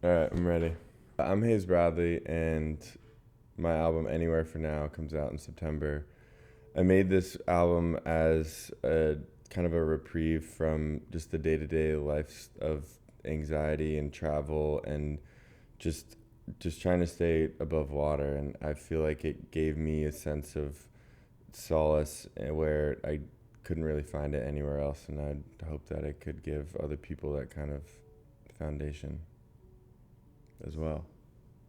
All right, I'm ready. I'm Hayes Bradley, and my album Anywhere for Now comes out in September. I made this album as a kind of a reprieve from just the day-to-day life of anxiety and travel and just just trying to stay above water. And I feel like it gave me a sense of solace where I couldn't really find it anywhere else, and I hope that it could give other people that kind of foundation as well.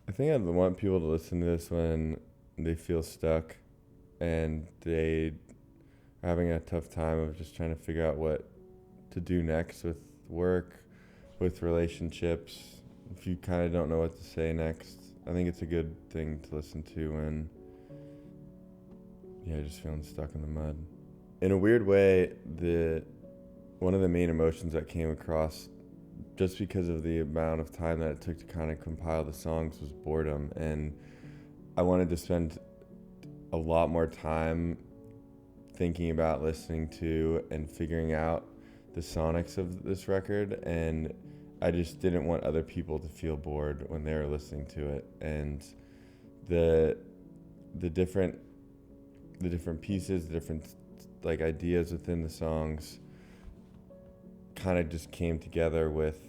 I think I'd want people to listen to this when they feel stuck and they are having a tough time of just trying to figure out what to do next with work, with relationships. If you kind of don't know what to say next, I think it's a good thing to listen to when, yeah, just feeling stuck in the mud. In a weird way, the one of the main emotions that came across just because of the amount of time that it took to kind of compile the songs was boredom, and I wanted to spend a lot more time thinking about listening to and figuring out the sonics of this record, and I just didn't want other people to feel bored when they were listening to it. And the the different the different pieces, the different like ideas within the songs kind of just came together with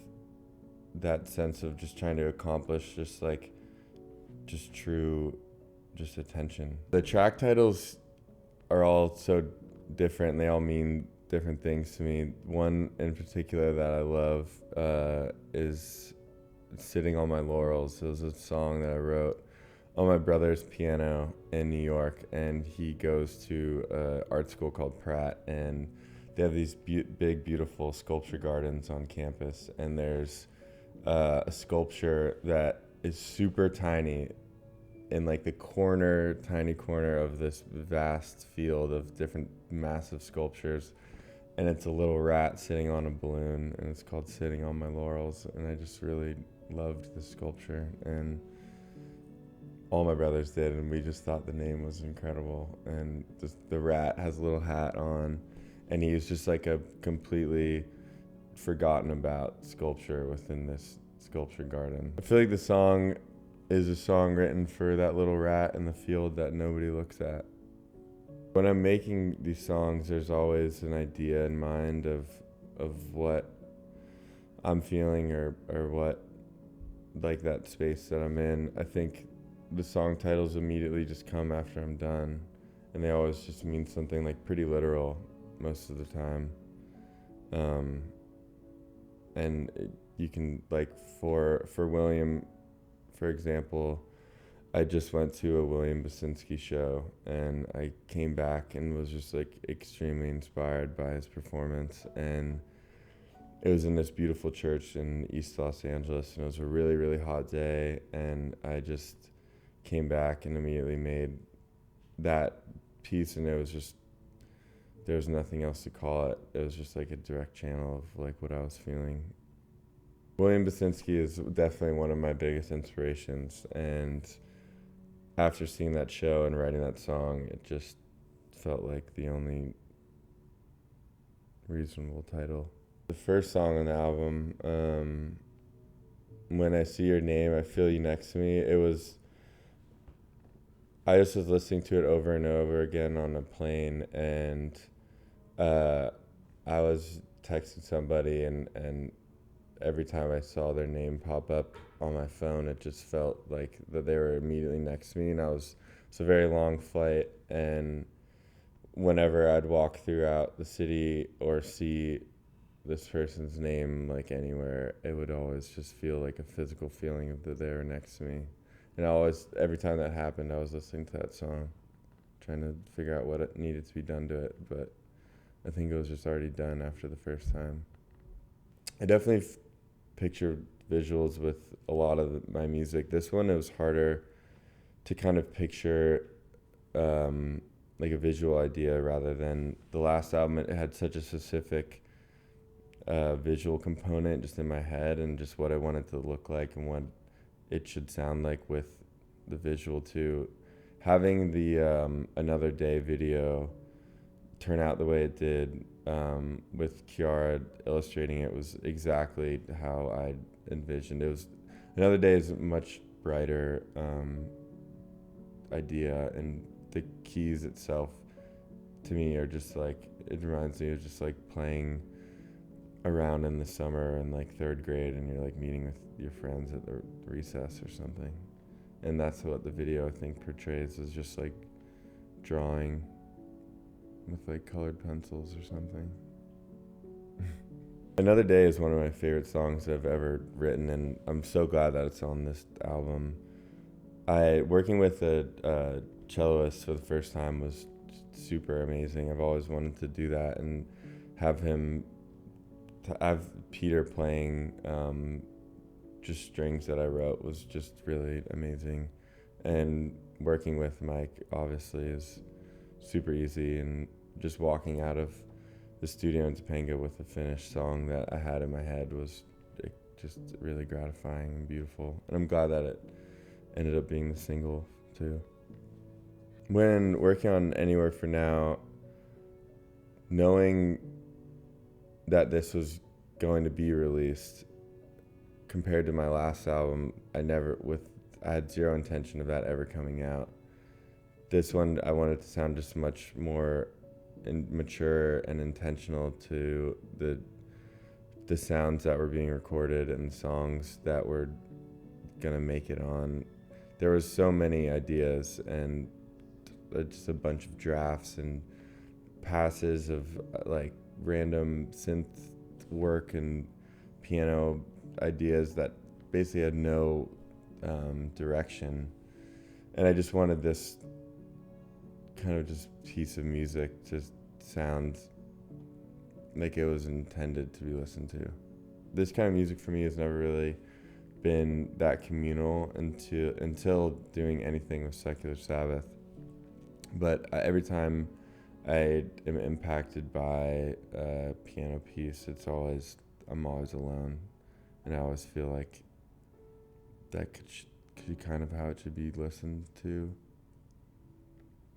that sense of just trying to accomplish just true just attention. The track titles are all so different, and they all mean different things to me. One in particular that I love is Sitting on My Laurels. It was a song that I wrote on my brother's piano in New York, and he goes to an art school called Pratt, and they have these big, beautiful sculpture gardens on campus, and there's a sculpture that is super tiny in like the tiny corner of this vast field of different massive sculptures, and it's a little rat sitting on a balloon, and it's called Sitting on My Laurels. And I just really loved the sculpture, and all my brothers did, and we just thought the name was incredible. And just the rat has a little hat on, and he was just like a completely forgotten about sculpture within this sculpture garden. I feel like the song is a song written for that little rat in the field that nobody looks at. When I'm making these songs, there's always an idea in mind of what I'm feeling, or what, like, that space that I'm in. I think the song titles immediately just come after I'm done, and they always just mean something like pretty literal most of the time. Um, and you can, like, for William, for example, I just went to a William Basinski show, and I came back and was just like extremely inspired by his performance. And it was in this beautiful church in East Los Angeles, and it was a really, really hot day, and I just came back and immediately made that piece, and it was just, there was nothing else to call it. It was just like a direct channel of like what I was feeling. William Basinski is definitely one of my biggest inspirations, and after seeing that show and writing that song, it just felt like the only reasonable title. The first song on the album, When I See Your Name, I Feel You Next to Me, I just was listening to it over and over again on a plane, and uh, I was texting somebody, and every time I saw their name pop up on my phone, it just felt like that they were immediately next to me. And it's a very long flight, and whenever I'd walk throughout the city or see this person's name like anywhere, it would always just feel like a physical feeling of that they were next to me. And every time that happened, I was listening to that song, trying to figure out what it needed to be done to it. But I think it was just already done after the first time. I definitely picture visuals with a lot of my music. This one, it was harder to kind of picture like a visual idea rather than the last album. It had such a specific visual component just in my head, and just what I wanted to look like and what it should sound like with the visual too. Having the Another Day video turn out the way it did, with Kiara illustrating it, was exactly how I envisioned. It was Another Day is a much brighter idea, and the keys itself to me are just like, it reminds me of just like playing around in the summer in like third grade, and you're like meeting with your friends at the recess or something. And that's what the video I think portrays, is just like drawing with like colored pencils or something. Another Day is one of my favorite songs I've ever written, and I'm so glad that it's on this album. Working with a celloist for the first time was super amazing. I've always wanted to do that, and have Peter playing just strings that I wrote was just really amazing. And working with Mike obviously is super easy, and just walking out of the studio in Topanga with a finished song that I had in my head was just really gratifying and beautiful. And I'm glad that it ended up being the single too. When working on Anywhere for Now, knowing that this was going to be released, compared to my last album, I had zero intention of that ever coming out. This one, I wanted to sound just much more mature and intentional to the sounds that were being recorded and the songs that were gonna make it on. There was so many ideas, and just a bunch of drafts and passes of like random synth work and piano ideas that basically had no direction. And I just wanted this kind of just piece of music to sound like it was intended to be listened to. This kind of music for me has never really been that communal until doing anything with Secular Sabbath. But every time I am impacted by a piano piece, I'm always alone, and I always feel like that could be kind of how it should be listened to.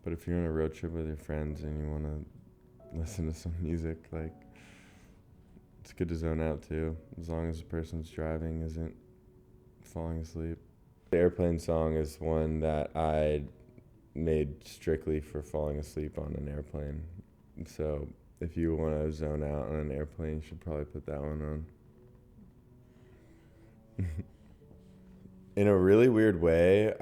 But if you're on a road trip with your friends and you want to listen to some music, like, it's good to zone out too, as long as the person's driving isn't falling asleep. The Airplane song is one that I made strictly for falling asleep on an airplane. So if you want to zone out on an airplane, you should probably put that one on. In a really weird way,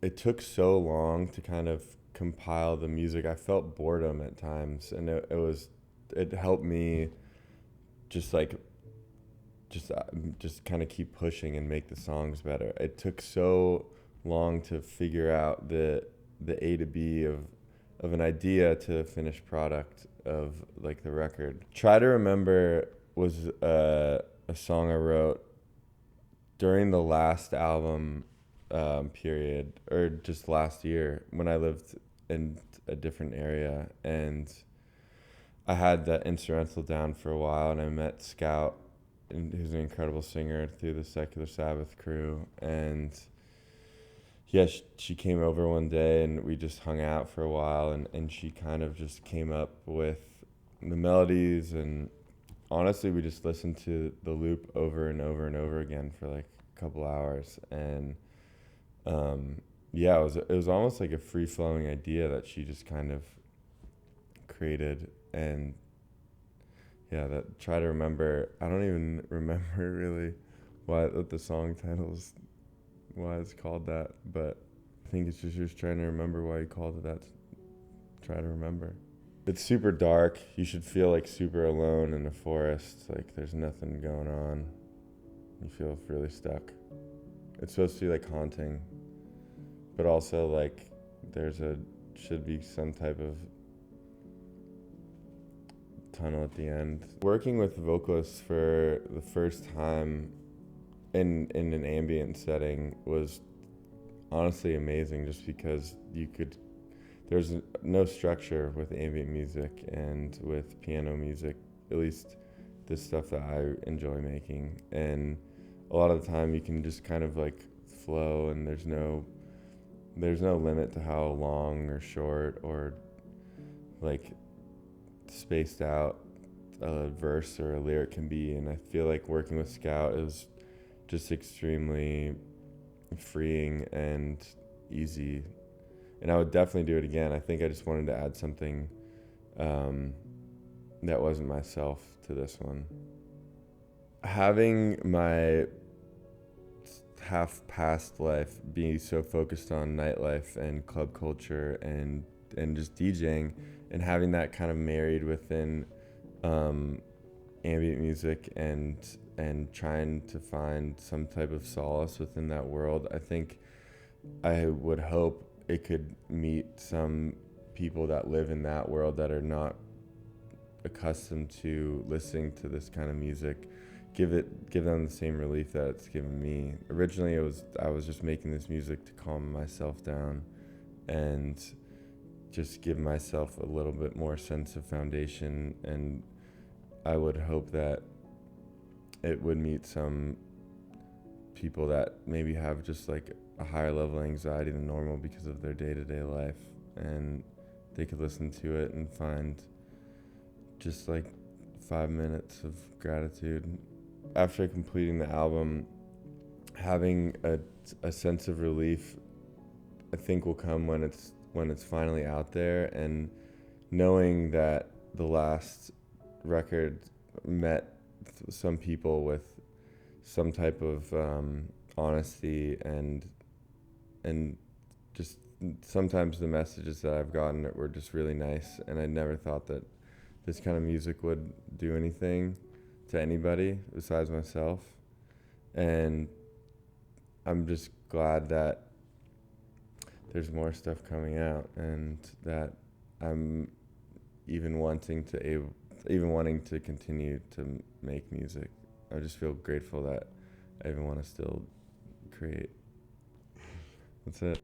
it took so long to kind of compile the music. I felt boredom at times, and it helped me just kind of keep pushing and make the songs better. It took so long to figure out the A to B of an idea to a finished product of like the record. Try to Remember was a song I wrote during the last album period, or just last year when I lived in a different area, and I had that instrumental down for a while, and I met Scout, who's an incredible singer, through the Secular Sabbath crew, and yeah, she came over one day and we just hung out for a while, and she kind of just came up with the melodies, and honestly we just listened to the loop over and over and over again for like a couple hours, and yeah, it was almost like a free-flowing idea that she just kind of created. And yeah, that Try to Remember, I don't even remember really what the song title's, why it's called that, but I think it's just trying to remember why you called it that. Try to Remember. It's super dark. You should feel like super alone in the forest, like there's nothing going on. You feel really stuck. It's supposed to be like haunting, but also like should be some type of tunnel at the end. Working with vocalists for the first time in an ambient setting was honestly amazing, just because there's no structure with ambient music and with piano music, at least the stuff that I enjoy making. And a lot of the time you can just kind of like flow, and there's no limit to how long or short or like spaced out a verse or a lyric can be. And I feel like working with Scout is just extremely freeing and easy. And I would definitely do it again. I think I just wanted to add something that wasn't myself to this one. Having my half past life be so focused on nightlife and club culture and just DJing, and having that kind of married within ambient music and trying to find some type of solace within that world, I think I would hope it could meet some people that live in that world that are not accustomed to listening to this kind of music, give them the same relief that it's given me. Originally I was just making this music to calm myself down and just give myself a little bit more sense of foundation, and I would hope that it would meet some people that maybe have just like a higher level of anxiety than normal because of their day-to-day life, and they could listen to it and find just like 5 minutes of gratitude. After completing the album, having a sense of relief, I think, will come when it's finally out there, and knowing that the last record met some people with some type of honesty and just sometimes the messages that I've gotten were just really nice, and I never thought that this kind of music would do anything to anybody besides myself. And I'm just glad that there's more stuff coming out, and that I'm even wanting to continue to make music. I just feel grateful that I even want to still create. That's it.